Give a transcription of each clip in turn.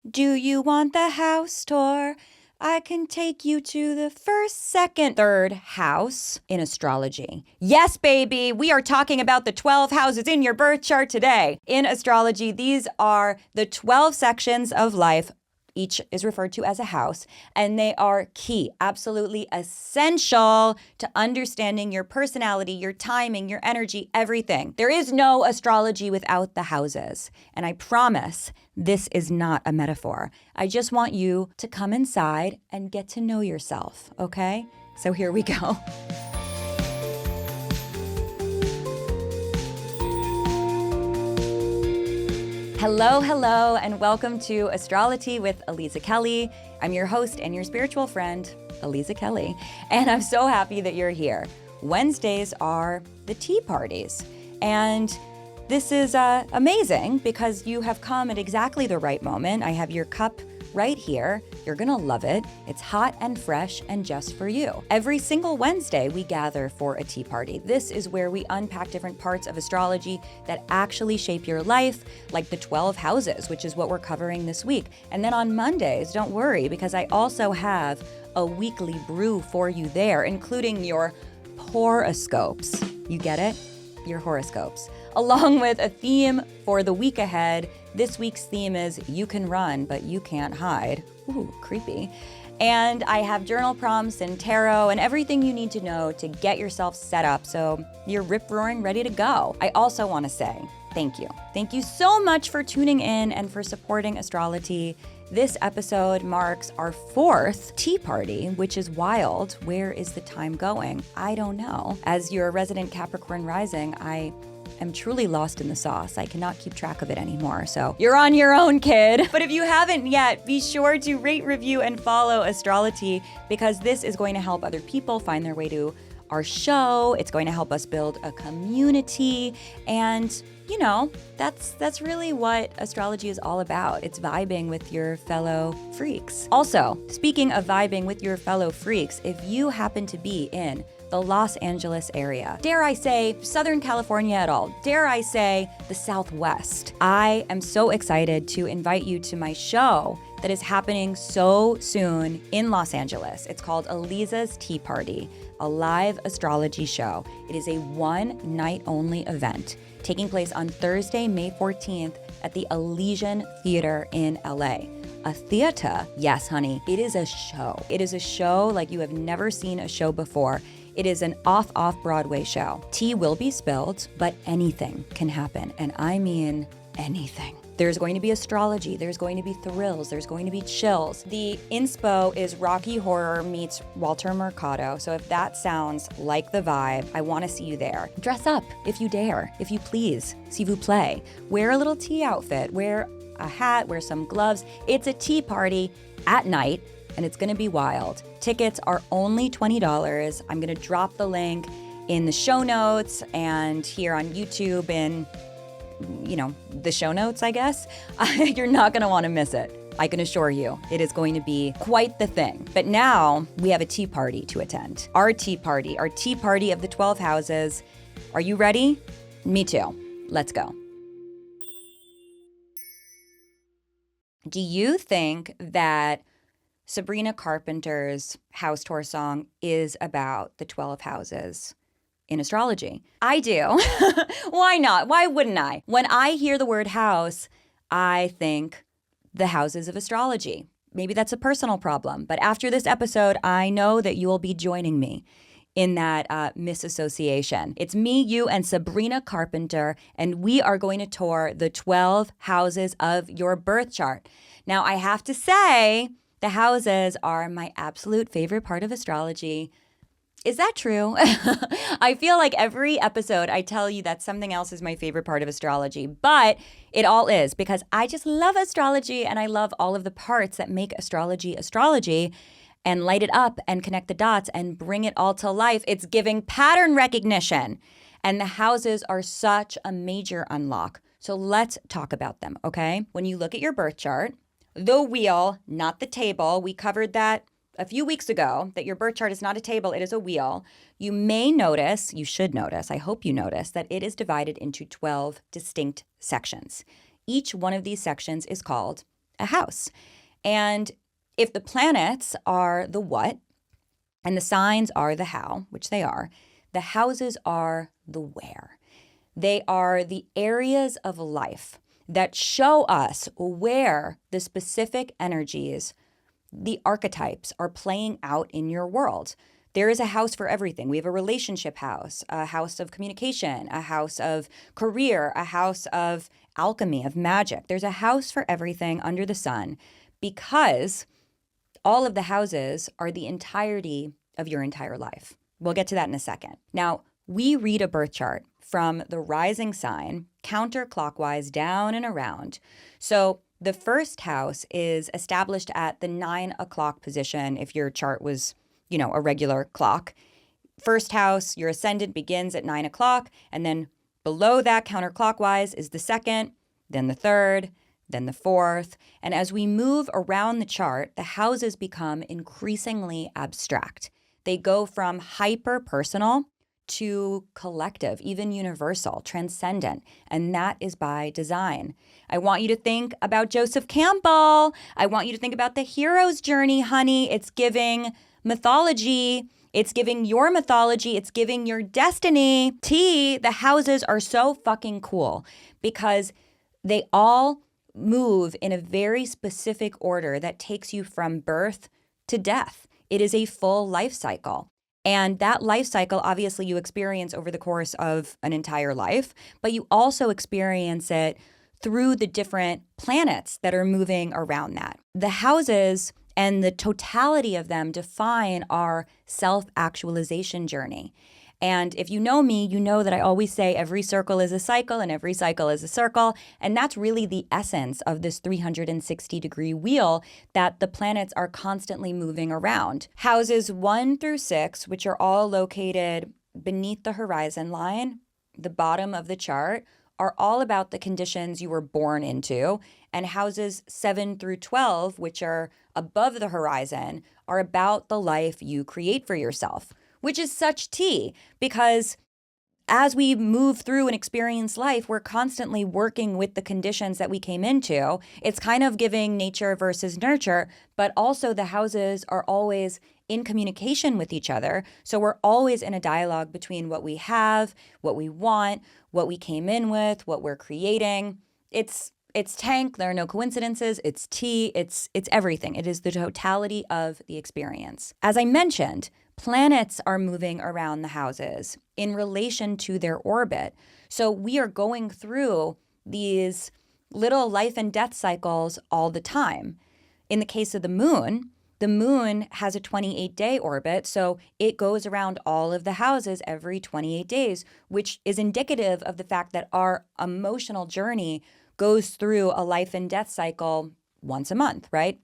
Do you want the house tour? I can take you to the first, second, third house in astrology. Yes, baby, we are talking about the 12 houses in your birth chart today. In astrology, these are the 12 sections of life. Each is referred to as a house, and they are key, absolutely essential to understanding your personality, your timing, your energy, everything. There is no astrology without the houses, and I promise this is not a metaphor. I just want you to come inside and get to know yourself, okay? So here we go. Hello, and welcome to AstroloTea with Aliza Kelly. I'm your host and your spiritual friend, Aliza Kelly, and I'm so happy that you're here. Wednesdays are the tea parties, and this is amazing because you have come at exactly the right moment. I have your cup right here. You're gonna love it. It's hot and fresh and just for you. Every single Wednesday, we gather for a tea party. This is where we unpack different parts of astrology that actually shape your life, like the 12 houses, which is what we're covering this week. And then on Mondays, don't worry, because I also have a weekly brew for you there, including your horoscopes. You get it? Your horoscopes. Along with a theme for the week ahead. This week's theme is You Can Run, But You Can't Hide. Ooh, creepy. And I have journal prompts and tarot and everything you need to know to get yourself set up so you're rip-roaring ready to go. I also want to say thank you. Thank you so much for tuning in and for supporting AstroloTea. This episode marks our 4th tea party, which is wild. Where is the time going? I don't know. As your resident Capricorn rising, I am truly lost in the sauce. I cannot keep track of it anymore. So you're on your own, kid. But if you haven't yet, be sure to rate, review, and follow AstroloTea because this is going to help other people find their way to our show. It's going to help us build a community. And you know, that's really what astrology is all about. It's vibing with your fellow freaks. Also, speaking of vibing with your fellow freaks, if you happen to be in the Los Angeles area, dare I say Southern California at all, dare I say the Southwest, I am so excited to invite you to my show that is happening so soon in Los Angeles. It's called Aliza's Tea Party, a live astrology show. It is a one-night only event taking place on Thursday, May 14th at the Elysian Theater in LA. A theater? Yes, honey. It is a show. It is a show like you have never seen a show before. It is an off-Broadway show. Tea will be spilled, but anything can happen. And I mean anything. There's going to be astrology, there's going to be thrills, there's going to be chills. The inspo is Rocky Horror meets Walter Mercado, so if that sounds like the vibe, I want to see you there. Dress up if you dare, if you please, s'il vous plaît. Wear a little tea outfit, wear a hat, wear some gloves. It's a tea party at night, and it's gonna be wild. Tickets are only $20. I'm gonna drop the link in the show notes and here on YouTube and the show notes, I guess. You're not going to want to miss it. I can assure you, it is going to be quite the thing. But now we have a tea party to attend. Our tea party of the 12 houses. Are you ready? Me too. Let's go. Do you think that Sabrina Carpenter's house tour song is about the 12 houses in astrology? I do. Why not? Why wouldn't I? When I hear the word house, I think the houses of astrology. Maybe that's a personal problem, but after this episode, I know that you will be joining me in that misassociation. It's me, you, and Sabrina Carpenter, and we are going to tour the 12 houses of your birth chart. Now, I have to say, the houses are my absolute favorite part of astrology. Is that true? I feel like every episode I tell you that something else is my favorite part of astrology, but it all is because I just love astrology and I love all of the parts that make astrology astrology and light it up and connect the dots and bring it all to life. It's giving pattern recognition. And the houses are such a major unlock. So let's talk about them, okay? When you look at your birth chart, the wheel, not the table, we covered that a few weeks ago, that your birth chart is not a table, it is a wheel. You may notice, you should notice, I hope you notice, that it is divided into 12 distinct sections. Each one of these sections is called a house. And if the planets are the what and the signs are the how, which they are, the houses are the where. They are the areas of life that show us where the specific energies, the archetypes, are playing out in your world. There is a house for everything. We have a relationship house, a house of communication, a house of career, a house of alchemy, of magic. There's a house for everything under the sun because all of the houses are the entirety of your entire life. We'll get to that in a second. Now, we read a birth chart from the rising sign counterclockwise down and around. So the first house is established at the 9 o'clock position if your chart was, a regular clock. First house, your ascendant begins at 9 o'clock, and then below that counterclockwise is the second, then the third, then the fourth. And as we move around the chart, the houses become increasingly abstract. They go from hyper-personal to collective, even universal, transcendent, and that is by design. I want you to think about Joseph Campbell. I want you to think about the hero's journey, honey. It's giving mythology. It's giving your mythology. It's giving your destiny. The houses are so fucking cool because they all move in a very specific order that takes you from birth to death. It is a full life cycle. And that life cycle, obviously, you experience over the course of an entire life, but you also experience it through the different planets that are moving around that. The houses and the totality of them define our self-actualization journey. And if you know me, you know that I always say every circle is a cycle and every cycle is a circle. And that's really the essence of this 360-degree wheel that the planets are constantly moving around. Houses 1 through 6, which are all located beneath the horizon line, the bottom of the chart, are all about the conditions you were born into. And houses 7 through 12, which are above the horizon, are about the life you create for yourself. Which is such tea, because as we move through and experience life, we're constantly working with the conditions that we came into. It's kind of giving nature versus nurture, but also the houses are always in communication with each other. So we're always in a dialogue between what we have, what we want, what we came in with, what we're creating. It's tank. There are no coincidences. It's tea. It's everything. It is the totality of the experience. As I mentioned, planets are moving around the houses in relation to their orbit. So we are going through these little life and death cycles all the time. In the case of the moon has a 28-day orbit, so it goes around all of the houses every 28 days, which is indicative of the fact that our emotional journey goes through a life and death cycle once a month, right?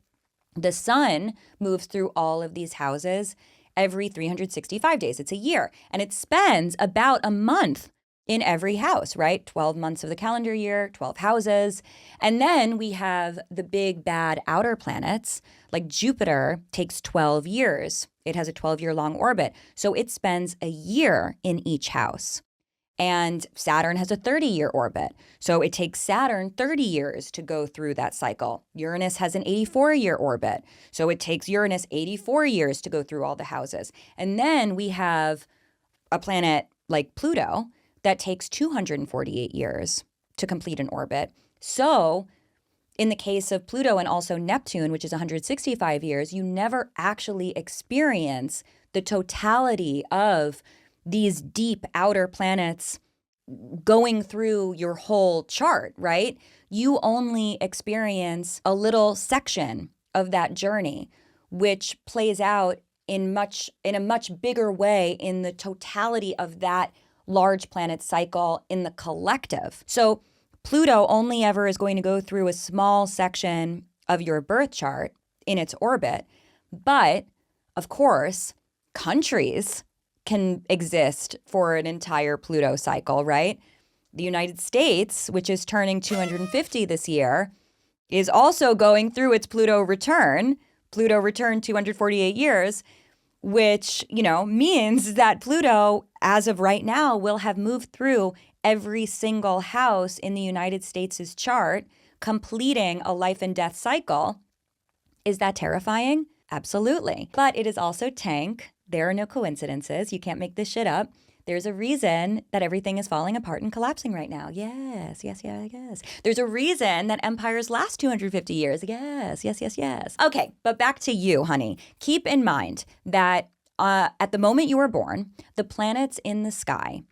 The sun moves through all of these houses every 365 days. It's a year. And it spends about a month in every house, right? 12 months of the calendar year, 12 houses. And then we have the big bad outer planets, like Jupiter takes 12 years. It has a 12-year long orbit. So it spends a year in each house. And Saturn has a 30-year orbit. So it takes Saturn 30 years to go through that cycle. Uranus has an 84-year orbit. So it takes Uranus 84 years to go through all the houses. And then we have a planet like Pluto that takes 248 years to complete an orbit. So in the case of Pluto and also Neptune, which is 165 years, you never actually experience the totality of these deep outer planets going through your whole chart, right? You only experience a little section of that journey, which plays out in a much bigger way in the totality of that large planet cycle in the collective. So Pluto only ever is going to go through a small section of your birth chart in its orbit. But of course, countries can exist for an entire Pluto cycle, right? The United States, which is turning 250 this year, is also going through its Pluto return 248 years, which, means that Pluto, as of right now, will have moved through every single house in the United States' chart completing a life and death cycle. Is that terrifying? Absolutely. But it is also tank. There are no coincidences. You can't make this shit up. There's a reason that everything is falling apart and collapsing right now. Yes. There's a reason that empires last 250 years. Yes. Okay, but back to you, honey. Keep in mind that at the moment you were born, the planets in the sky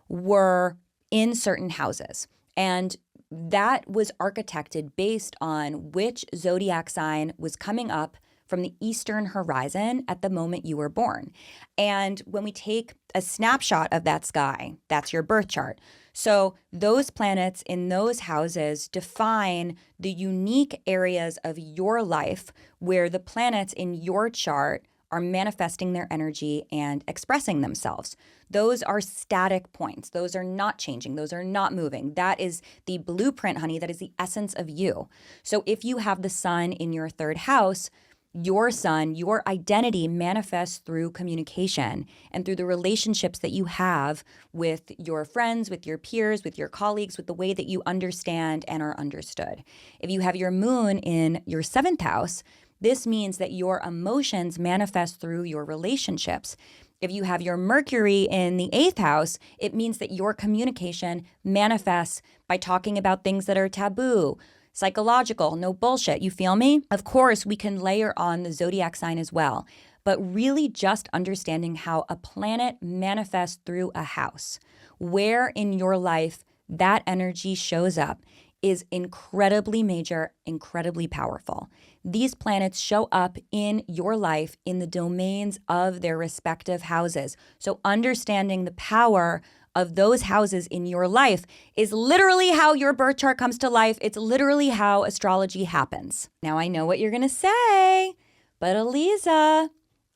were in certain houses. And that was architected based on which zodiac sign was coming up from the eastern horizon at the moment you were born. And when we take a snapshot of that sky, that's your birth chart. So those planets in those houses define the unique areas of your life where the planets in your chart are manifesting their energy and expressing themselves. Those are static points. Those are not changing. Those are not moving. That is the blueprint, honey. That is the essence of you. So if you have the sun in your third house, your sun, your identity manifests through communication and through the relationships that you have with your friends, with your peers, with your colleagues, with the way that you understand and are understood. If you have your moon in your seventh house, this means that your emotions manifest through your relationships. If you have your Mercury in the eighth house, it means that your communication manifests by talking about things that are taboo, psychological, no bullshit. You feel me? Of course, we can layer on the zodiac sign as well, but really just understanding how a planet manifests through a house, where in your life that energy shows up, is incredibly major, incredibly powerful. These planets show up in your life in the domains of their respective houses. So understanding the power of those houses in your life is literally how your birth chart comes to life. It's literally how astrology happens. Now I know what you're gonna say, but Aliza,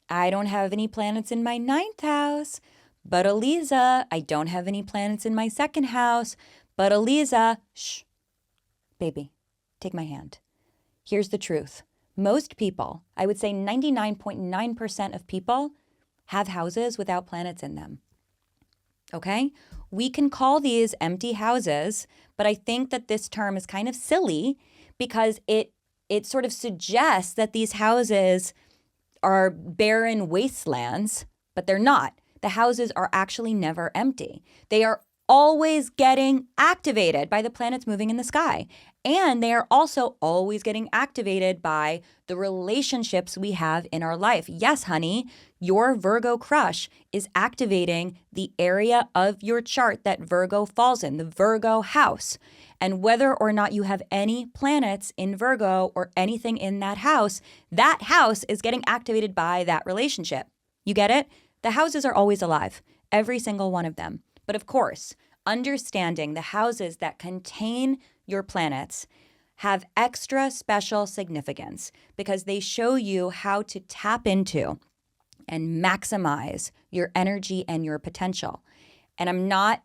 I don't have any planets in my ninth house. But Aliza, I don't have any planets in my second house. But Aliza, shh, baby, take my hand. Here's the truth. Most people, I would say 99.9% of people, have houses without planets in them. Okay? We can call these empty houses, but I think that this term is kind of silly because it sort of suggests that these houses are barren wastelands, but they're not. The houses are actually never empty. They are always getting activated by the planets moving in the sky. And they are also always getting activated by the relationships we have in our life. Yes, honey, your Virgo crush is activating the area of your chart that Virgo falls in, the Virgo house. And whether or not you have any planets in Virgo or anything in that house is getting activated by that relationship. You get it? The houses are always alive, every single one of them. But of course, understanding the houses that contain your planets have extra special significance because they show you how to tap into and maximize your energy and your potential. And I'm not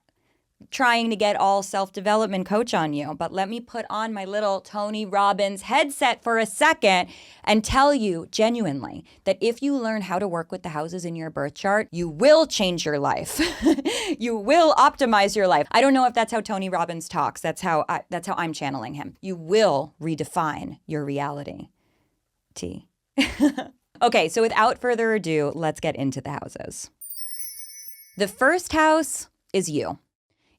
trying to get all self-development coach on you, but let me put on my little Tony Robbins headset for a second and tell you genuinely that if you learn how to work with the houses in your birth chart, you will change your life. You will optimize your life. I don't know if that's how Tony Robbins talks. That's how I'm channeling him. You will redefine your reality. T. Okay, so without further ado, let's get into the houses. The first house is you.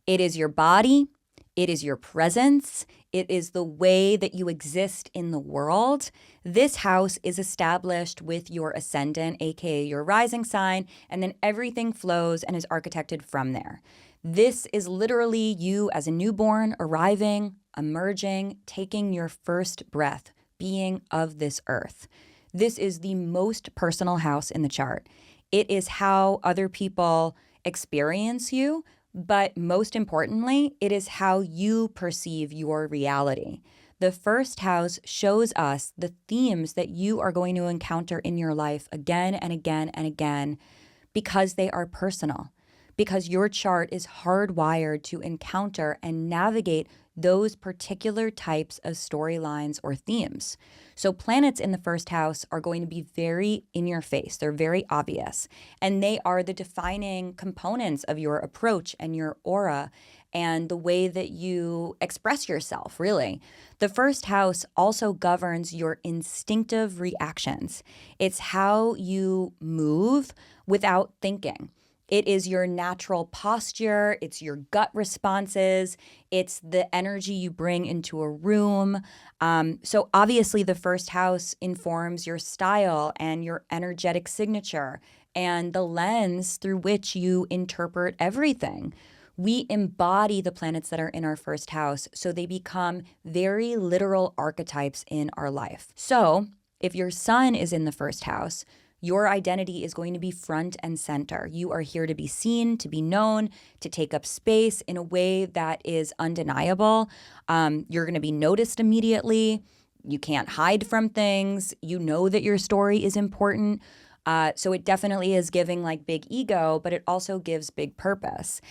It is your body, it is your presence, it is the way that you exist in the world. This house is established with your ascendant, aka your rising sign, and then everything flows and is architected from there. This is literally you as a newborn, arriving, emerging, taking your first breath, being of this earth. This is the most personal house in the chart. It is how other people experience you, but most importantly, it is how you perceive your reality. The first house shows us the themes that you are going to encounter in your life again and again and again because they are personal, because your chart is hardwired to encounter and navigate those particular types of storylines or themes. So planets in the first house are going to be very in your face. They're very obvious. And they are the defining components of your approach and your aura and the way that you express yourself, really. The first house also governs your instinctive reactions. It's how you move without thinking. It is your natural posture, it's your gut responses, it's the energy you bring into a room. So obviously the first house informs your style and your energetic signature and the lens through which you interpret everything. We embody the planets that are in our first house, so they become very literal archetypes in our life. So if your sun is in the first house, your identity is going to be front and center. You are here to be seen, to be known, to take up space in a way that is undeniable. You're going to be noticed immediately. You can't hide from things. You know that your story is important. So it definitely is giving like big ego, but it also gives big purpose.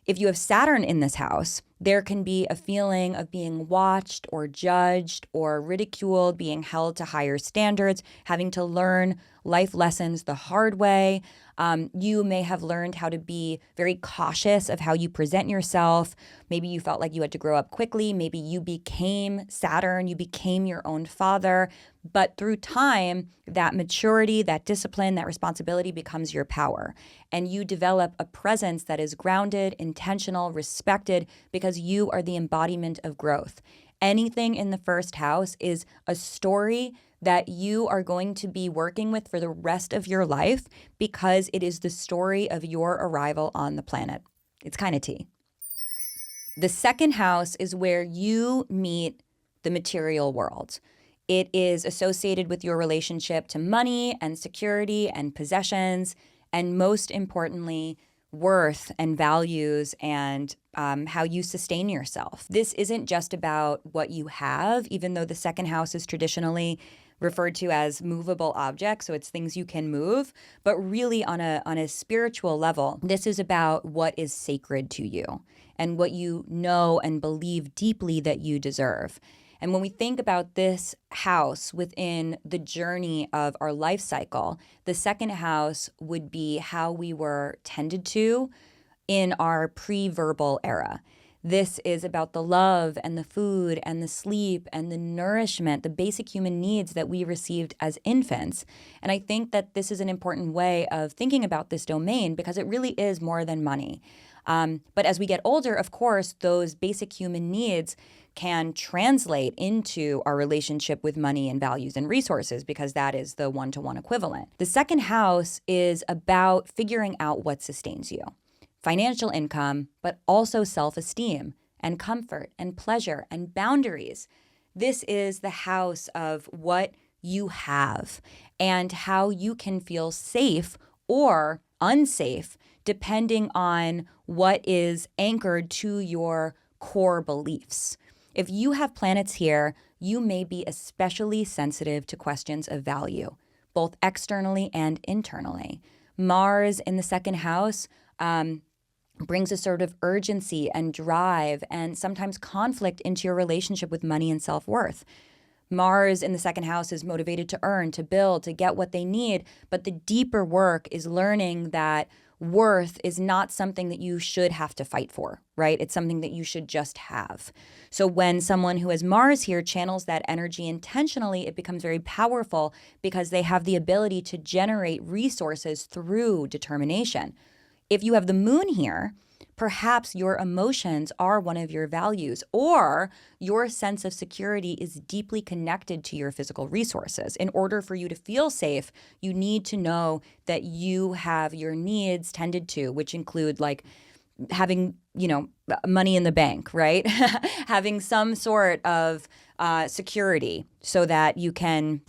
If you have Saturn in this house, there can be a feeling of being watched or judged or ridiculed, being held to higher standards, having to learn life lessons the hard way. You may have learned how to be very cautious of how you present yourself. Maybe you felt like you had to grow up quickly. Maybe you became Saturn, you became your own father. But through time, that maturity, that discipline, that responsibility becomes your power. And you develop a presence that is grounded, intentional, respected, because you are the embodiment of growth. Anything in the first house is a story that you are going to be working with for the rest of your life because it is the story of your arrival on the planet. It's kind of tea. The second house is where you meet the material world. It is associated with your relationship to money and security and possessions, and most importantly, worth and values and how you sustain yourself. This isn't just about what you have, even though the second house is traditionally referred to as movable objects, so it's things you can move, but really on a spiritual level, this is about what is sacred to you and what you know and believe deeply that you deserve. And when we think about this house within the journey of our life cycle, the second house would be how we were tended to in our pre-verbal era. This is about the love and the food and the sleep and the nourishment, the basic human needs that we received as infants. And I think that this is an important way of thinking about this domain because it really is more than money. But as we get older, of course, those basic human needs can translate into our relationship with money and values and resources because that is the one-to-one equivalent. The second house is about figuring out what sustains you. Financial income, but also self-esteem and comfort and pleasure and boundaries. This is the house of what you have and how you can feel safe or unsafe depending on what is anchored to your core beliefs. If you have planets here, you may be especially sensitive to questions of value, both externally and internally. Mars in the second house brings a sort of urgency and drive and sometimes conflict into your relationship with money and self-worth. Mars in the second house is motivated to earn, to build, to get what they need, but the deeper work is learning that worth is not something that you should have to fight for, right? It's something that you should just have. So when someone who has Mars here channels that energy intentionally, it becomes very powerful because they have the ability to generate resources through determination. If you have the moon here, perhaps your emotions are one of your values, or your sense of security is deeply connected to your physical resources. In order for you to feel safe, you need to know that you have your needs tended to, which include like having, money in the bank, right? Having some sort of security so that you can,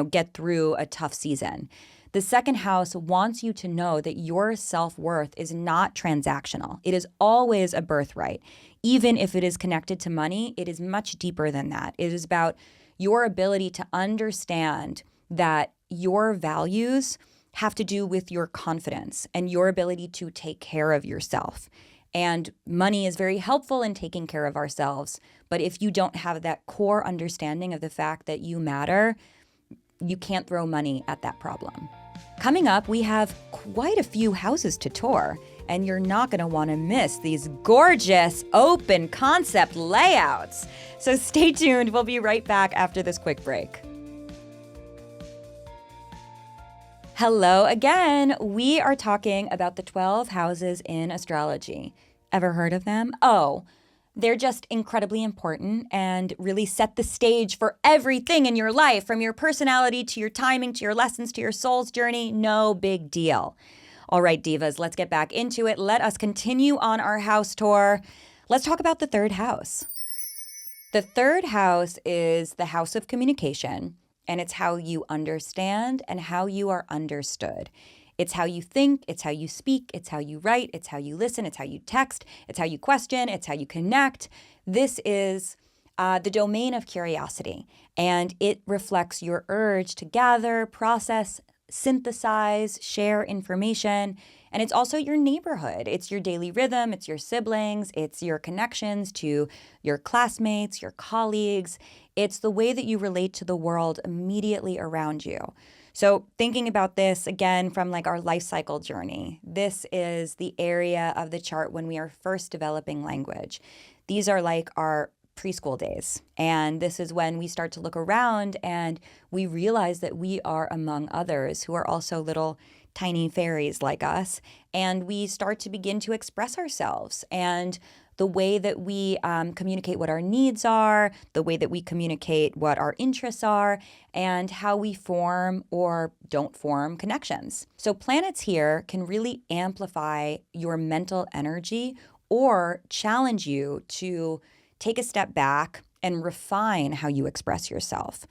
get through a tough season. The second house wants you to know that your self-worth is not transactional. It is always a birthright. Even if it is connected to money, it is much deeper than that. It is about your ability to understand that your values have to do with your confidence and your ability to take care of yourself. And money is very helpful in taking care of ourselves. But if you don't have that core understanding of the fact that you matter, you can't throw money at that problem. Coming up, we have quite a few houses to tour. and you're not going to want to miss these gorgeous open concept layouts. So stay tuned. We'll be right back after this quick break. Hello again. We are talking about the 12 houses in astrology. Ever heard of them? Oh, they're just incredibly important and really set the stage for everything in your life, from your personality to your timing to your lessons to your soul's journey. No big deal. All right, divas, let's get back into it. Let us continue on our house tour. Let's talk about the third house. The third house is the house of communication, and it's how you understand and how you are understood. It's how you think, it's how you speak, it's how you write, it's how you listen, it's how you text, it's how you question, it's how you connect. This is the domain of curiosity, and it reflects your urge to gather, process, synthesize, share information. And it's also your neighborhood. It's your daily rhythm. It's your siblings. It's your connections to your classmates, your colleagues. It's the way that you relate to the world immediately around you. So thinking about this again from like our life cycle journey, this is the area of the chart when we are first developing language. These are like our preschool days. And this is when we start to look around and we realize that we are among others who are also little tiny fairies like us. And we start to begin to express ourselves and the way that we communicate what our needs are, the way that we communicate what our interests are, and how we form or don't form connections. So planets here can really amplify your mental energy or challenge you to take a step back and refine how you express yourself.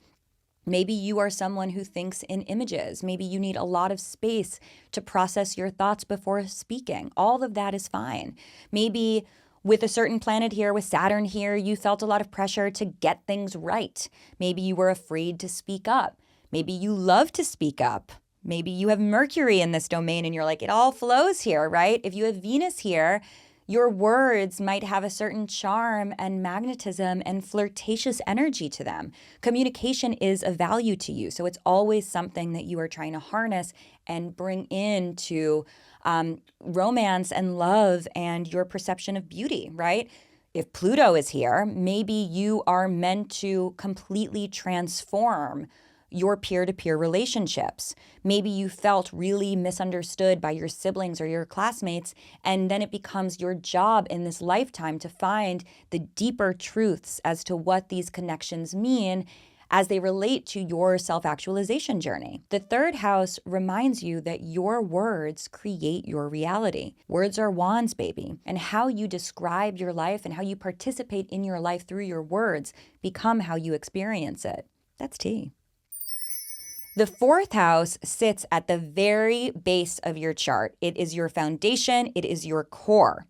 Maybe you are someone who thinks in images. Maybe you need a lot of space to process your thoughts before speaking. All of that is fine. Maybe with a certain planet here, with Saturn here, you felt a lot of pressure to get things right. Maybe you were afraid to speak up. Maybe you love to speak up. Maybe you have Mercury in this domain and you're like, it all flows here, right? If you have Venus here, your words might have a certain charm and magnetism and flirtatious energy to them. Communication is a value to you. So it's always something that you are trying to harness and bring into romance and love and your perception of beauty, right? If Pluto is here, maybe you are meant to completely transform your peer-to-peer relationships. Maybe you felt really misunderstood by your siblings or your classmates, and then it becomes your job in this lifetime to find the deeper truths as to what these connections mean as they relate to your self-actualization journey. The third house reminds you that your words create your reality. Words are wands, baby, and how you describe your life and how you participate in your life through your words become how you experience it. That's tea. The fourth house sits at the very base of your chart. It is your foundation. It is your core.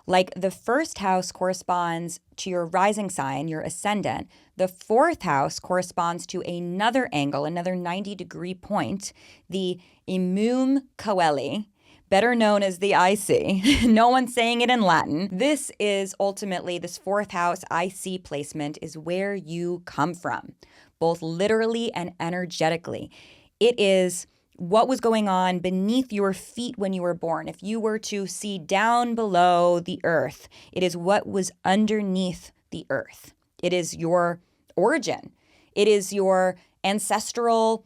Like the first house corresponds to your rising sign, your ascendant, the fourth house corresponds to another angle, another 90-degree point, the Imum Coeli, better known as the IC. No one's saying it in Latin. This is ultimately, this fourth house IC placement is where you come from, both literally and energetically. It is what was going on beneath your feet when you were born. If you were to see down below the earth, it is what was underneath the earth. It is your origin. It is your ancestral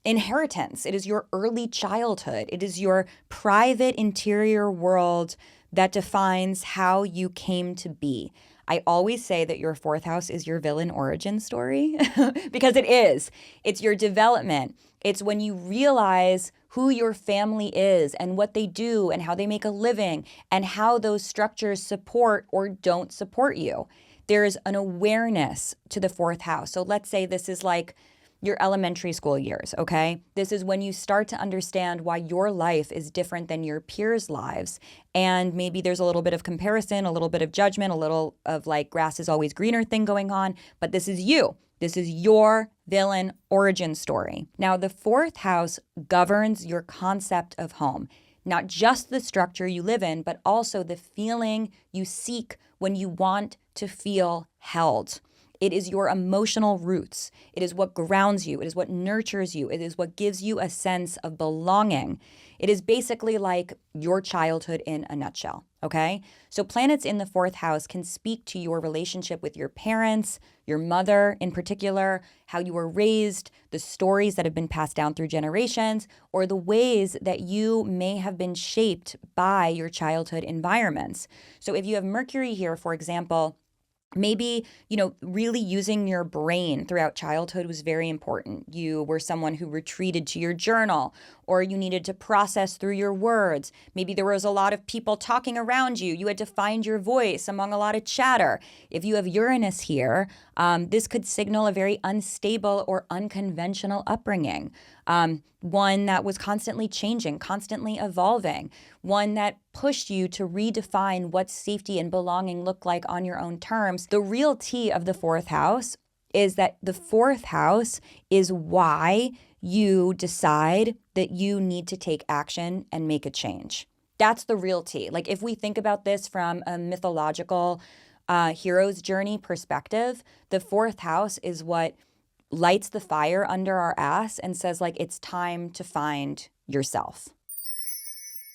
inheritance. It is your early childhood. It is your private interior world that defines how you came to be. I always say that your fourth house is your villain origin story because it is. It's your development. It's when you realize who your family is and what they do and how they make a living and how those structures support or don't support you. There is an awareness to the fourth house. So let's say this is like your elementary school years, okay? This is when you start to understand why your life is different than your peers' lives. And maybe there's a little bit of comparison, a little bit of judgment, a little of like grass is always greener thing going on. But this is you. This is your villain origin story. Now, the fourth house governs your concept of home. Not just the structure you live in, but also the feeling you seek when you want to feel held. It is your emotional roots. It is what grounds you. It is what nurtures you. It is what gives you a sense of belonging. It is basically like your childhood in a nutshell, okay? So planets in the fourth house can speak to your relationship with your parents, your mother in particular, how you were raised, the stories that have been passed down through generations, or the ways that you may have been shaped by your childhood environments. So if you have Mercury here, for example, maybe, really using your brain throughout childhood was very important. You were someone who retreated to your journal, or you needed to process through your words. Maybe there was a lot of people talking around you. You had to find your voice among a lot of chatter. If you have Uranus here, this could signal a very unstable or unconventional upbringing. One that was constantly changing, constantly evolving, one that pushed you to redefine what safety and belonging look like on your own terms. The real tea of the fourth house is that the fourth house is why you decide that you need to take action and make a change. That's the real tea. Like if we think about this from a mythological hero's journey perspective, the fourth house is what lights the fire under our ass and says, like, it's time to find yourself.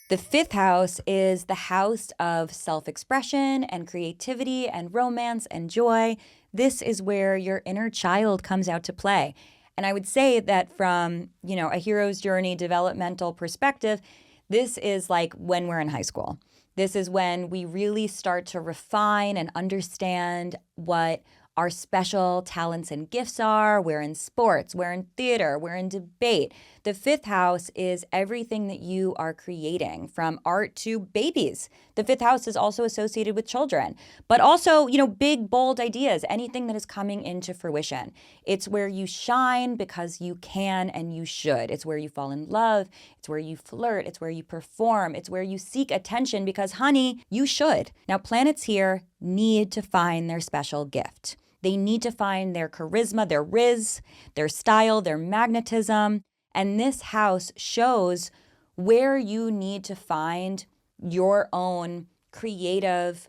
The fifth house is the house of self-expression and creativity and romance and joy. This is where your inner child comes out to play. And I would say that from, a hero's journey developmental perspective, this is like when we're in high school. This is when we really start to refine and understand what our special talents and gifts are. We're in sports, we're in theater, we're in debate. The fifth house is everything that you are creating, from art to babies. The fifth house is also associated with children, but also, big, bold ideas, anything that is coming into fruition. It's where you shine because you can and you should. It's where you fall in love. It's where you flirt. It's where you perform. It's where you seek attention because, honey, you should. Now, planets here need to find their special gift. They need to find their charisma, their riz, their style, their magnetism. And this house shows where you need to find your own creative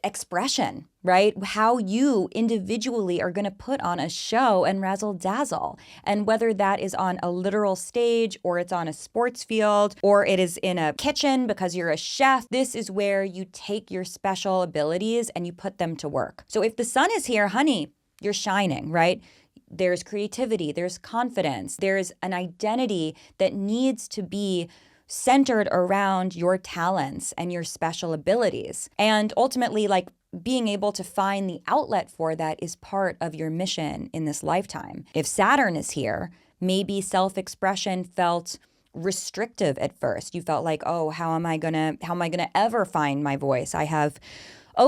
expression, right? How you individually are going to put on a show and razzle dazzle. And whether that is on a literal stage, or it's on a sports field, or it is in a kitchen because you're a chef, this is where you take your special abilities and you put them to work. So if the sun is here, honey, you're shining, right? There's creativity, there's confidence, there's an identity that needs to be centered around your talents and your special abilities. And ultimately, like, being able to find the outlet for that is part of your mission in this lifetime. If Saturn is here, maybe self-expression felt restrictive at first. You felt like, oh, how am I gonna ever find my voice? I have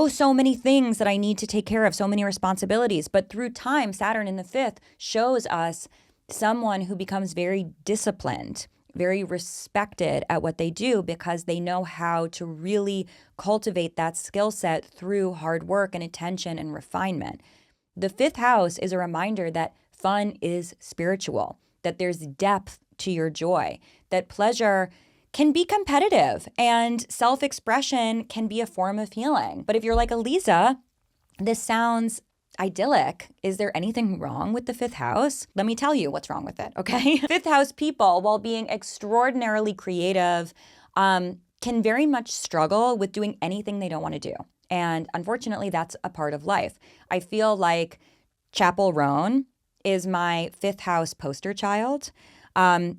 so many things that I need to take care of, so many responsibilities. But through time, Saturn in the fifth shows us someone who becomes very disciplined, very respected at what they do because they know how to really cultivate that skill set through hard work and attention and refinement. The fifth house is a reminder that fun is spiritual, that there's depth to your joy, that pleasure can be competitive and self-expression can be a form of healing. But if you're like Aliza, this sounds idyllic. Is there anything wrong with the fifth house? Let me tell you what's wrong with it, okay? Fifth house people, while being extraordinarily creative, can very much struggle with doing anything they don't want to do. And unfortunately, that's a part of life. I feel like Chapel Roan is my fifth house poster child.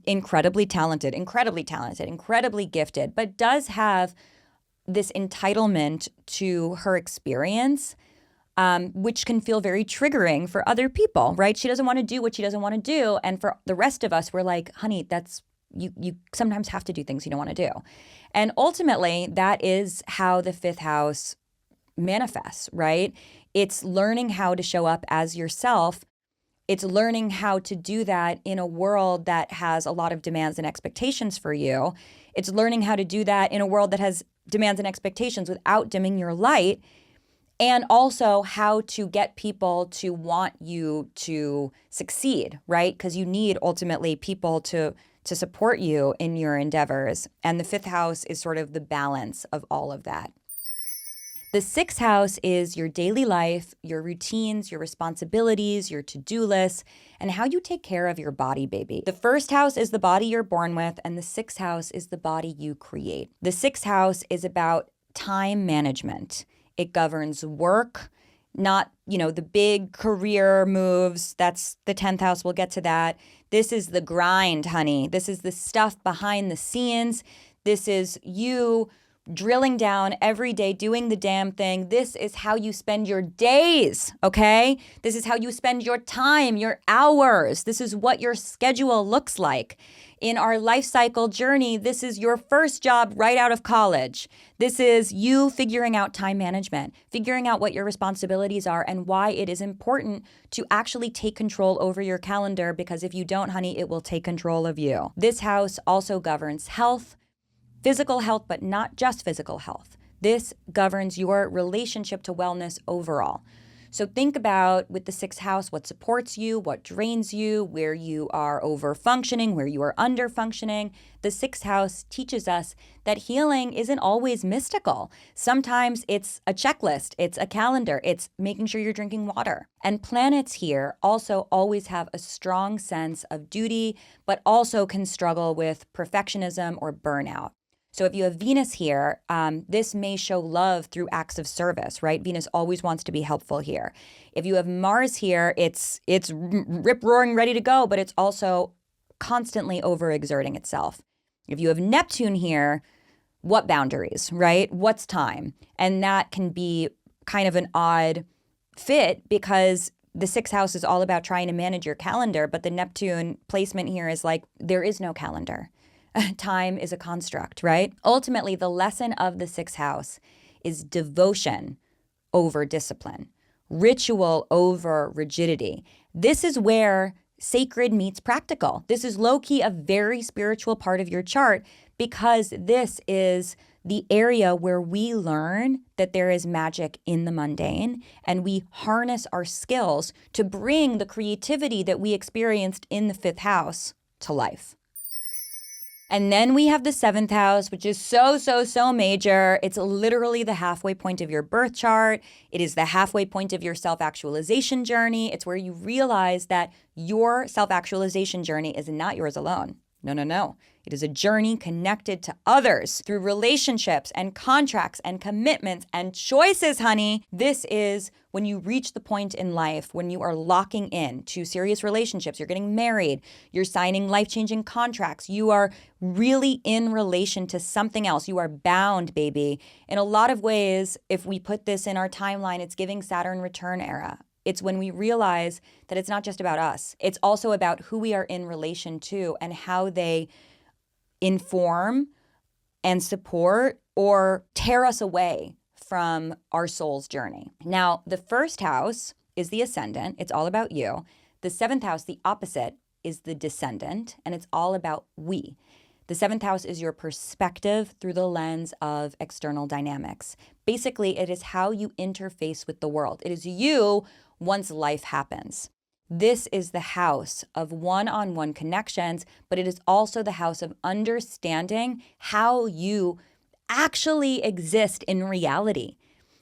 Incredibly talented, incredibly gifted, but does have this entitlement to her experience, which can feel very triggering for other people, right? She doesn't want to do what she doesn't want to do. And for the rest of us, we're like, honey, that's you sometimes have to do things you don't want to do. And ultimately, that is how the fifth house manifests, right? It's learning how to show up as yourself. It's learning how to do that in a world that has a lot of demands and expectations for you. It's learning how to do that in a world that has demands and expectations without dimming your light. And also how to get people to want you to succeed, right? Because you need ultimately people to support you in your endeavors. And the fifth house is sort of the balance of all of that. The sixth house is your daily life, your routines, your responsibilities, your to-do lists, and how you take care of your body, baby. The first house is the body you're born with, and the sixth house is the body you create. The sixth house is about time management. It governs work, not, the big career moves. That's the 10th house. We'll get to that. This is the grind, honey. This is the stuff behind the scenes. This is you drilling down every day, doing the damn thing. This is how you spend your days, okay? This is how you spend your time, your hours. This is what your schedule looks like. In our life cycle journey, this is your first job right out of college. This is you figuring out time management, figuring out what your responsibilities are and why it is important to actually take control over your calendar, because if you don't, honey, it will take control of you. This house also governs health, physical health, but not just physical health. This governs your relationship to wellness overall. So think about, with the sixth house, what supports you, what drains you, where you are over functioning, where you are under functioning. The sixth house teaches us that healing isn't always mystical. Sometimes it's a checklist, it's a calendar, it's making sure you're drinking water. And planets here also always have a strong sense of duty, but also can struggle with perfectionism or burnout. So if you have Venus here, this may show love through acts of service, right? Venus always wants to be helpful here. If you have Mars here, it's rip-roaring ready to go, but it's also constantly overexerting itself. If you have Neptune here, what boundaries, right? What's time? And that can be kind of an odd fit, because the sixth house is all about trying to manage your calendar, but the Neptune placement here is like, there is no calendar. Time is a construct, right? Ultimately, the lesson of the sixth house is devotion over discipline, ritual over rigidity. This is where sacred meets practical. This is low-key a very spiritual part of your chart, because this is the area where we learn that there is magic in the mundane, and we harness our skills to bring the creativity that we experienced in the fifth to life. And then we have the seventh house, which is so major. It's literally the halfway point of your birth chart. It is the halfway point of your self-actualization journey. It's where you realize that your self-actualization journey is not yours alone. No. It is a journey connected to others through relationships and contracts and commitments and choices, honey. This is when you reach the point in life when you are locking in to serious relationships. You're getting married. You're signing life-changing contracts. You are really in relation to something else. You are bound, baby. In a lot of ways, if we put this in our timeline, it's giving Saturn return era. It's when we realize that it's not just about us. It's also about who we are in relation to and how they inform and support or tear us away from our soul's journey. Now, the first house is the ascendant. It's all about you. The seventh house, the opposite, is the descendant, and it's all about we. The seventh house is your perspective through the lens of external dynamics. Basically, it is how you interface with the world. It is you once life happens. This is the house of one-on-one connections, but it is also the house of understanding how you actually exist in reality.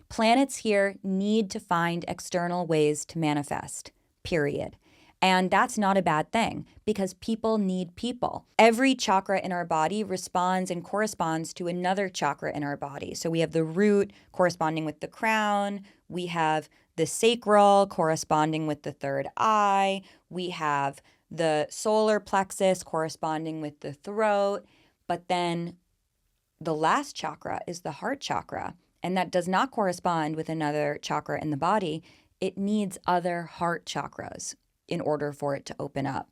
Planets here need to find external ways to manifest, period. And that's not a bad thing, because people need people. Every chakra in our body responds and corresponds to another chakra in our body. So we have the root corresponding with the crown. We have the sacral corresponding with the third eye. We have the solar plexus corresponding with the throat. But then the last chakra is the heart chakra, and that does not correspond with another chakra in the body. It needs other heart chakras in order for it to open up.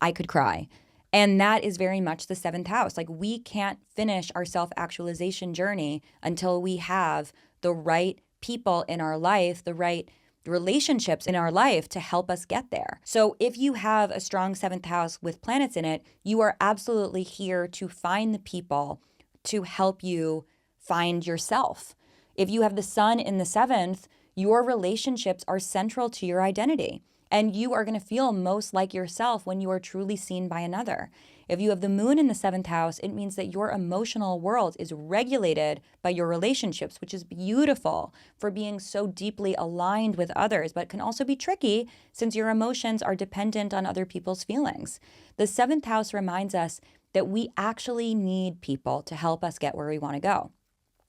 I could cry. And that is very much the seventh house. Like, we can't finish our self-actualization journey until we have the right people in our life, the right relationships in our life to help us get there. So if you have a strong seventh house with planets in it, you are absolutely here to find the people to help you find yourself. If you have the sun in the seventh, your relationships are central to your identity. And you are going to feel most like yourself when you are truly seen by another. If you have the moon in the 7th house, it means that your emotional world is regulated by your relationships, which is beautiful for being so deeply aligned with others, but can also be tricky since your emotions are dependent on other people's feelings. The 7th house reminds us that we actually need people to help us get where we want to go.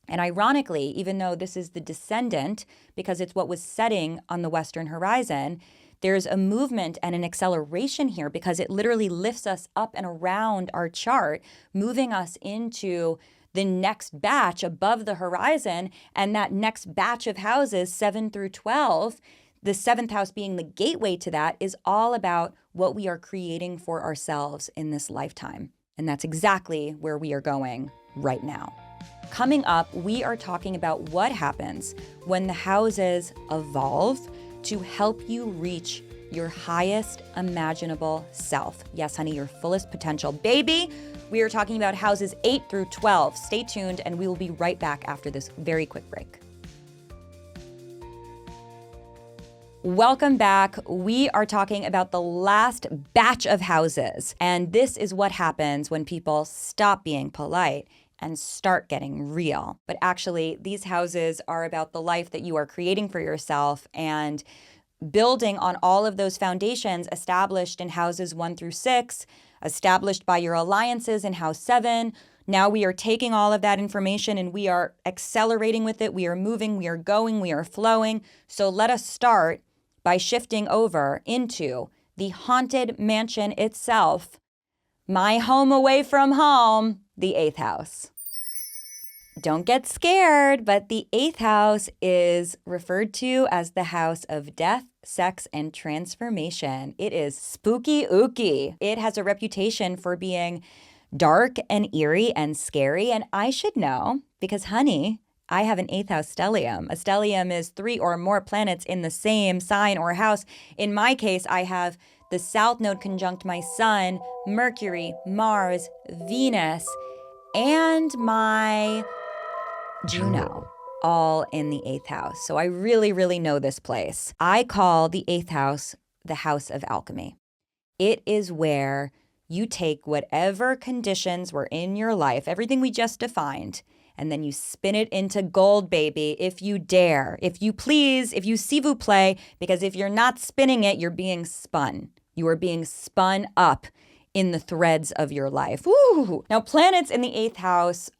And ironically, even though this is the descendant, because it's what was setting on the Western horizon, there's a movement and an acceleration here because it literally lifts us up and around our chart, moving us into the next batch above the horizon. And that next batch of houses, 7 through 12, the 7th house being the gateway to that, is all about what we are creating for ourselves in this lifetime. And that's exactly where we are going right now. Coming up, we are talking about what happens when the houses evolve to help you reach your highest imaginable self. Yes, honey, your fullest potential. Baby, we are talking about houses 8 through 12. Stay tuned, and we will be right back after this very quick break. Welcome back. We are talking about the last batch of houses, and this is what happens when people stop being polite and start getting real. But actually, these houses are about the life that you are creating for yourself and building on all of those foundations established in houses 1 through 6, established by your alliances in house 7. Now we are taking all of that information and we are accelerating with it. We are moving, we are going, we are flowing. So let us start by shifting over into the haunted mansion itself, my home away from home, the 8th house. Don't get scared, but the 8th house is referred to as the house of death, sex, and transformation. It is spooky ooky. It has a reputation for being dark and eerie and scary. And I should know because, honey, I have an 8th house stellium. A stellium is 3 or more planets in the same sign or house. In my case, I have the South Node conjunct my Sun, Mercury, Mars, Venus, and my Juno, all in the 8th house. So I really, really know this place. I call the 8th house the house of alchemy. It is where you take whatever conditions were in your life, everything we just defined, and then you spin it into gold, baby, if you dare, if you please, if you s'il vous plaît, because if you're not spinning it, you're being spun. You are being spun up in the threads of your life. Woo! Now, planets in the 8th house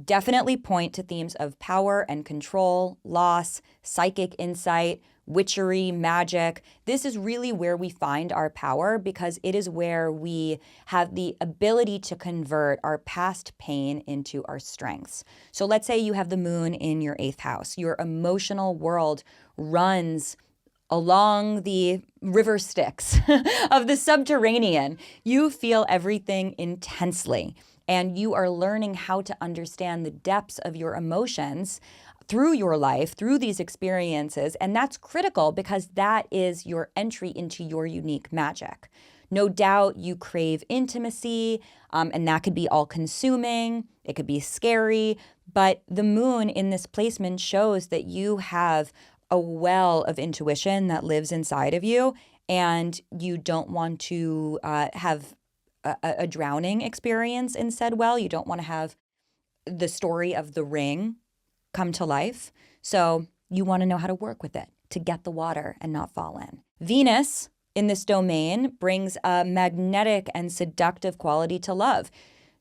definitely point to themes of power and control, loss, psychic insight, witchery, magic. This is really where we find our power because it is where we have the ability to convert our past pain into our strengths. So let's say you have the moon in your 8th house. Your emotional world runs along the river Styx of the subterranean. You feel everything intensely, and you are learning how to understand the depths of your emotions through your life, through these experiences. And that's critical because that is your entry into your unique magic. No doubt you crave intimacy, and that could be all-consuming. It could be scary, but the moon in this placement shows that you have a well of intuition that lives inside of you, and you don't want to have a drowning experience in said well. You don't want to have the story of the ring come to life. So you want to know how to work with it to get the water and not fall in. Venus in this domain brings a magnetic and seductive quality to love.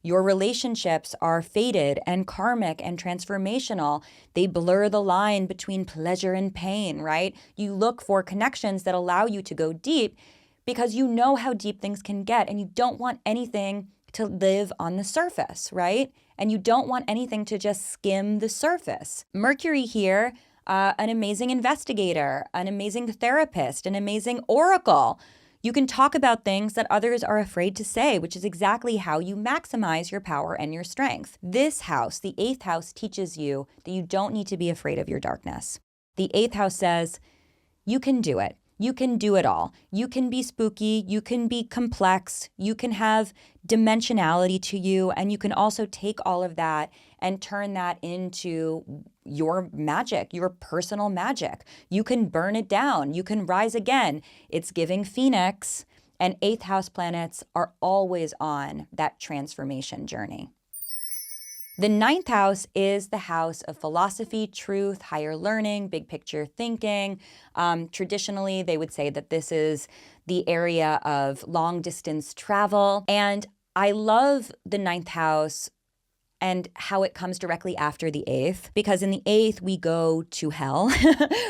Your relationships are fated and karmic and transformational. They blur the line between pleasure and pain, right? You look for connections that allow you to go deep because you know how deep things can get, and you don't want anything to live on the surface, right? And you don't want anything to just skim the surface. Mercury here, an amazing investigator, an amazing therapist, an amazing oracle. You can talk about things that others are afraid to say, which is exactly how you maximize your power and your strength. This house, the 8th house, teaches you that you don't need to be afraid of your darkness. The 8th house says, you can do it. You can do it all. You can be spooky, you can be complex, you can have dimensionality to you, and you can also take all of that and turn that into your magic, your personal magic. You can burn it down, you can rise again. It's giving Phoenix, and 8th house planets are always on that transformation journey. The 9th house is the house of philosophy, truth, higher learning, big picture thinking. Traditionally, they would say that this is the area of long distance travel. And I love the 9th house and how it comes directly after the 8th, because in the 8th, we go to hell.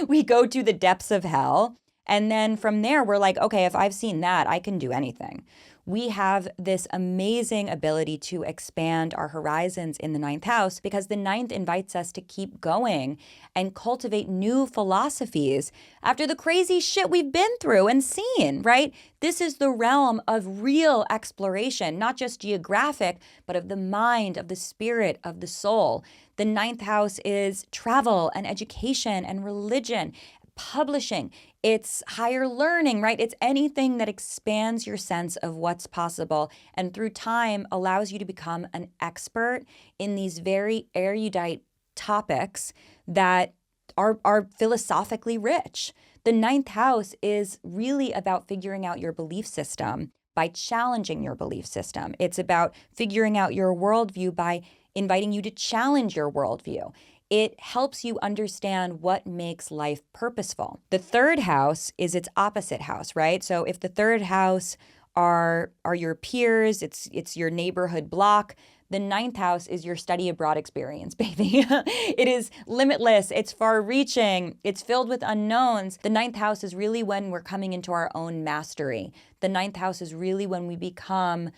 We go to the depths of hell. And then from there, we're like, okay, if I've seen that, I can do anything. We have this amazing ability to expand our horizons in the 9th house, because the 9th invites us to keep going and cultivate new philosophies after the crazy shit we've been through and seen, right? This is the realm of real exploration, not just geographic, but of the mind, of the spirit, of the soul. The 9th house is travel and education and religion, publishing. It's higher learning, right? It's anything that expands your sense of what's possible and through time allows you to become an expert in these very erudite topics that are philosophically rich. The 9th house is really about figuring out your belief system by challenging your belief system. It's about figuring out your worldview by inviting you to challenge your worldview. It helps you understand what makes life purposeful. The 3rd house is its opposite house, right? So if the 3rd house are your peers, it's your neighborhood block, the 9th house is your study abroad experience, baby. It is limitless, it's far-reaching, it's filled with unknowns. The 9th house is really when we're coming into our own mastery. The 9th house is really when we become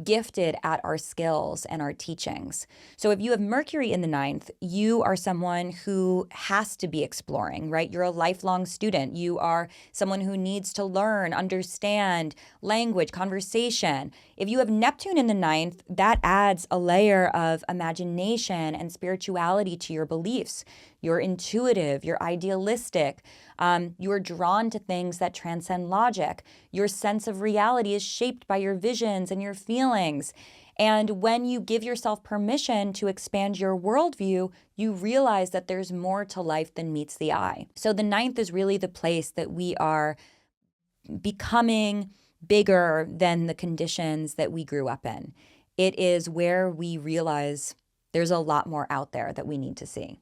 gifted at our skills and our teachings. So if you have Mercury in the 9th, you are someone who has to be exploring, right? You're a lifelong student. You are someone who needs to learn, understand language, conversation. If you have Neptune in the 9th, that adds a layer of imagination and spirituality to your beliefs. You're intuitive, you're idealistic, you're drawn to things that transcend logic. Your sense of reality is shaped by your visions and your feelings. And when you give yourself permission to expand your worldview, you realize that there's more to life than meets the eye. So the 9th is really the place that we are becoming bigger than the conditions that we grew up in. It is where we realize there's a lot more out there that we need to see.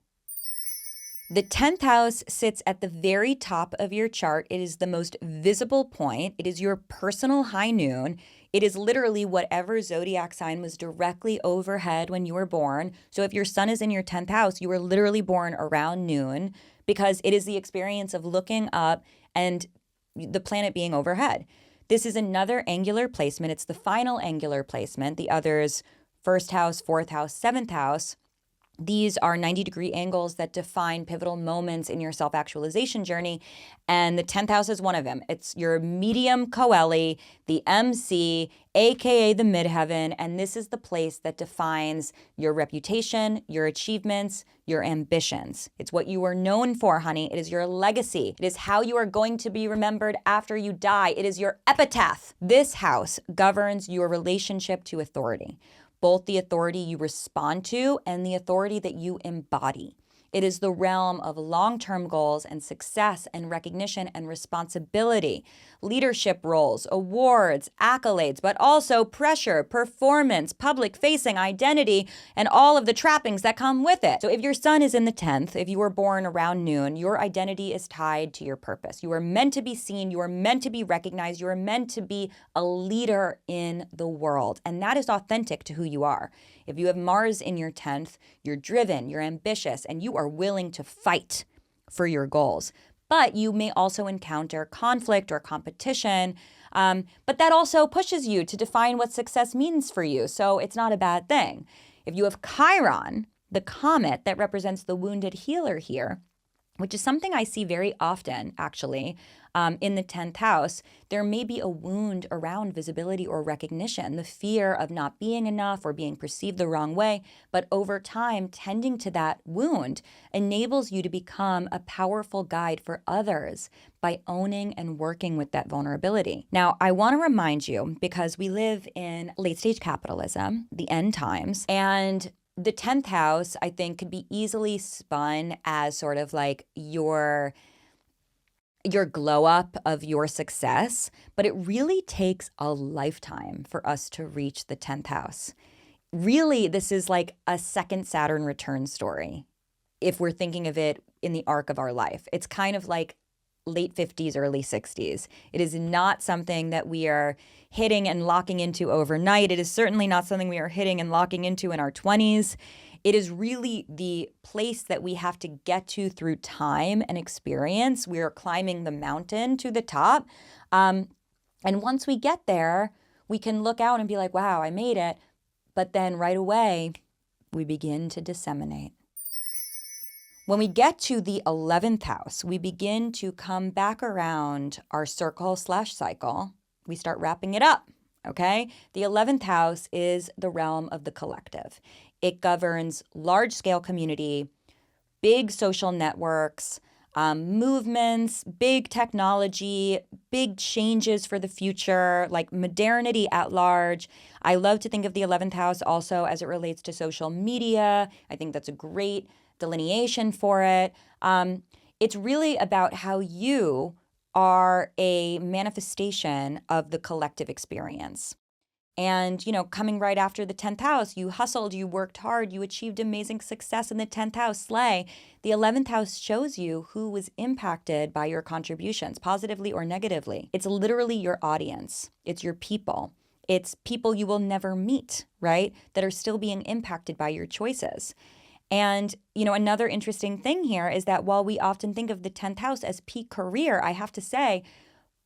The 10th house sits at the very top of your chart. It is the most visible point. It is your personal high noon. It is literally whatever zodiac sign was directly overhead when you were born. So if your sun is in your 10th house, you were literally born around noon, because it is the experience of looking up and the planet being overhead. This is another angular placement. It's the final angular placement. The others, 1st house, 4th house, 7th house. These are 90-degree angles that define pivotal moments in your self-actualization journey. And the 10th house is one of them. It's your medium coeli, the MC, aka the midheaven. And this is the place that defines your reputation, your achievements, your ambitions. It's what you are known for, honey. It is your legacy. It is how you are going to be remembered after you die. It is your epitaph. This house governs your relationship to authority, both the authority you respond to and the authority that you embody. It is the realm of long-term goals and success and recognition and responsibility, leadership roles, awards, accolades, but also pressure, performance, public-facing identity, and all of the trappings that come with it. So if your sun is in the 10th, if you were born around noon, your identity is tied to your purpose. You are meant to be seen. You are meant to be recognized. You are meant to be a leader in the world. And that is authentic to who you are. If you have Mars in your 10th, you're driven, you're ambitious, and you are willing to fight for your goals. But you may also encounter conflict or competition, but that also pushes you to define what success means for you. So it's not a bad thing. If you have Chiron, the comet that represents the wounded healer here, which is something I see very often, actually. In the 10th house, there may be a wound around visibility or recognition, the fear of not being enough or being perceived the wrong way. But over time, tending to that wound enables you to become a powerful guide for others by owning and working with that vulnerability. Now, I want to remind you, because we live in late stage capitalism, the end times, and the 10th house, I think, could be easily spun as sort of like your glow up of your success, but it really takes a lifetime for us to reach the 10th house. Really, this is like a second Saturn return story, if we're thinking of it in the arc of our life. It's kind of like late 50s, early 60s. It is not something that we are hitting and locking into overnight. It is certainly not something we are hitting and locking into in our 20s. It is really the place that we have to get to through time and experience. We are climbing the mountain to the top. And once we get there, we can look out and be like, wow, I made it. But then right away, we begin to disseminate. When we get to the 11th house, we begin to come back around our circle/cycle. We start wrapping it up, okay? The 11th house is the realm of the collective. It governs large-scale community, big social networks, movements, big technology, big changes for the future, like modernity at large. I love to think of the 11th house also as it relates to social media. I think that's a great delineation for it. It's really about how you are a manifestation of the collective experience. And, coming right after the 10th house, you hustled, you worked hard, you achieved amazing success in the 10th house, slay. The 11th house shows you who was impacted by your contributions, positively or negatively. It's literally your audience. It's your people. It's people you will never meet, right? That are still being impacted by your choices. And, another interesting thing here is that while we often think of the 10th house as peak career, I have to say,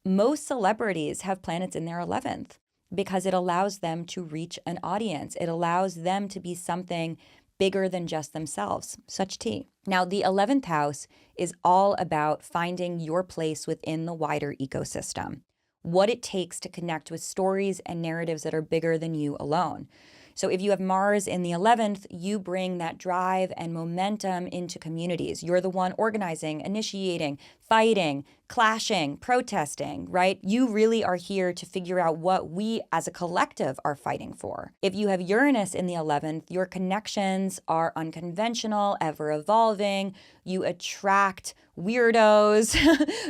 most celebrities have planets in their 11th. Because it allows them to reach an audience. It allows them to be something bigger than just themselves. Such tea. Now, the 11th house is all about finding your place within the wider ecosystem. What it takes to connect with stories and narratives that are bigger than you alone. So if you have Mars in the 11th, you bring that drive and momentum into communities. You're the one organizing, initiating, fighting, clashing, protesting, right? You really are here to figure out what we as a collective are fighting for. If you have Uranus in the 11th, your connections are unconventional, ever evolving. You attract weirdos,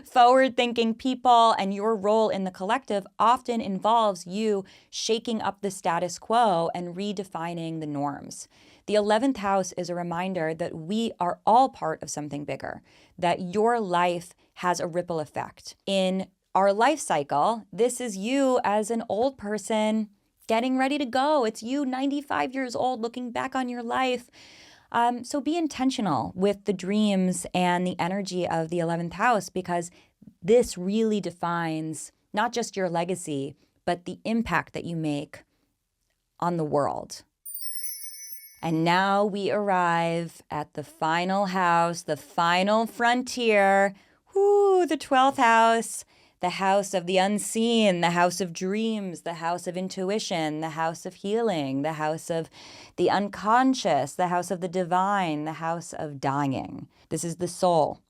forward-thinking people, and your role in the collective often involves you shaking up the status quo and redefining the norms. The 11th house is a reminder that we are all part of something bigger, that your life has a ripple effect. In our life cycle, this is you as an old person getting ready to go. It's you 95 years old looking back on your life. So be intentional with the dreams and the energy of the 11th house, because this really defines not just your legacy, but the impact that you make on the world. And now we arrive at the final house, the final frontier. The 12th house, the house of the unseen, the house of dreams, the house of intuition, the house of healing, the house of the unconscious, the house of the divine, the house of dying. This is the soul.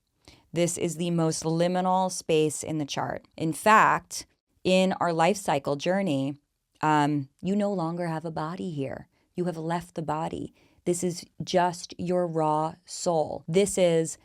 This is the most liminal space in the chart. In fact, in our life cycle journey, you no longer have a body here. You have left the body. This is just your raw soul. This is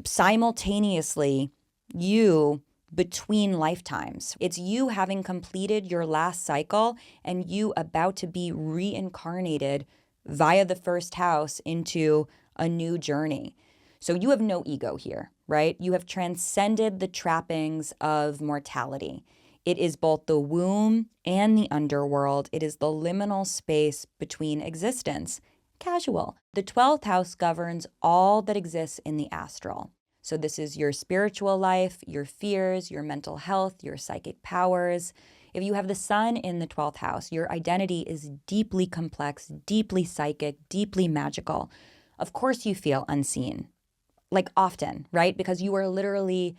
simultaneously you between lifetimes. It's you having completed your last cycle and you about to be reincarnated via the first house into a new journey. So you have no ego here, right? You have transcended the trappings of mortality. It is both the womb and the underworld. It is the liminal space between existence. Casual. The 12th house governs all that exists in the astral. So this is your spiritual life, your fears, your mental health, your psychic powers. If you have the sun in the 12th house, your identity is deeply complex, deeply psychic, deeply magical. Of course you feel unseen. like often, right? Because you are literally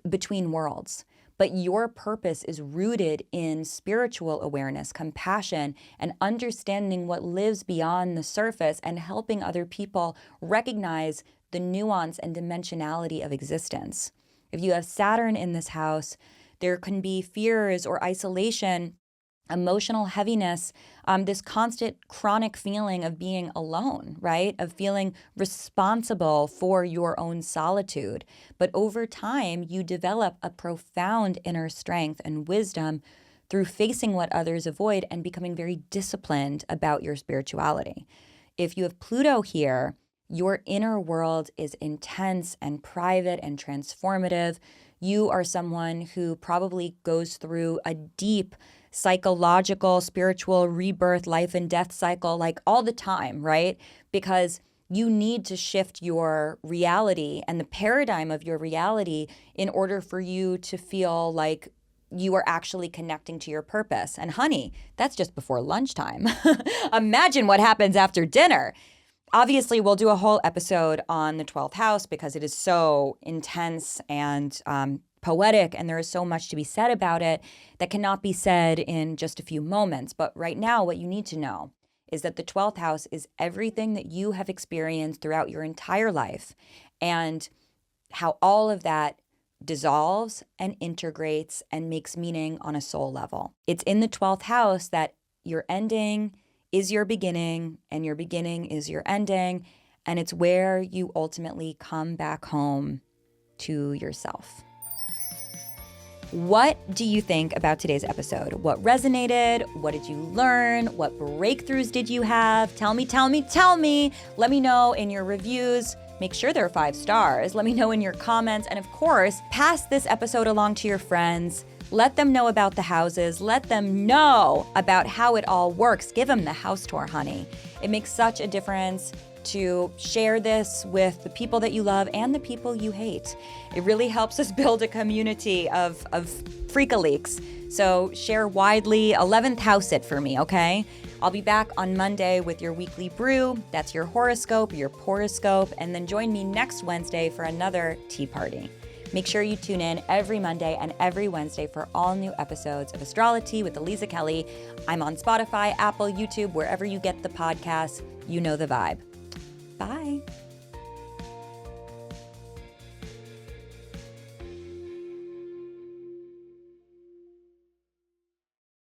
between worlds. But your purpose is rooted in spiritual awareness, compassion, and understanding what lives beyond the surface and helping other people recognize the nuance and dimensionality of existence. If you have Saturn in this house, there can be fears or isolation, emotional heaviness, this constant chronic feeling of being alone, right? Of feeling responsible for your own solitude. But over time, you develop a profound inner strength and wisdom through facing what others avoid and becoming very disciplined about your spirituality. If you have Pluto here, your inner world is intense and private and transformative. You are someone who probably goes through a deep psychological, spiritual rebirth, life and death cycle, like all the time, right? Because you need to shift your reality and the paradigm of your reality in order for you to feel like you are actually connecting to your purpose. And honey, that's just before lunchtime. Imagine what happens after dinner. Obviously, we'll do a whole episode on the 12th house because it is so intense and poetic, and there is so much to be said about it that cannot be said in just a few moments. But right now, what you need to know is that the 12th house is everything that you have experienced throughout your entire life and how all of that dissolves and integrates and makes meaning on a soul level. It's in the 12th house that your ending is your beginning and your beginning is your ending. And it's where you ultimately come back home to yourself. What do you think about today's episode? What resonated? What did you learn? What breakthroughs did you have? Tell me. Let me know in your reviews. Make sure they're 5 stars. Let me know in your comments. And of course, pass this episode along to your friends. Let them know about the houses. Let them know about how it all works. Give them the house tour, honey. It makes such a difference to share this with the people that you love and the people you hate. It really helps us build a community of freakaleaks. So share widely. 11th house it for me, okay? I'll be back on Monday with your weekly brew. That's your horoscope, your poroscope, and then join me next Wednesday for another tea party. Make sure you tune in every Monday and every Wednesday for all new episodes of AstroloTea with Aliza Kelly. I'm on Spotify, Apple, YouTube, wherever you get the podcasts. You know the vibe. Bye.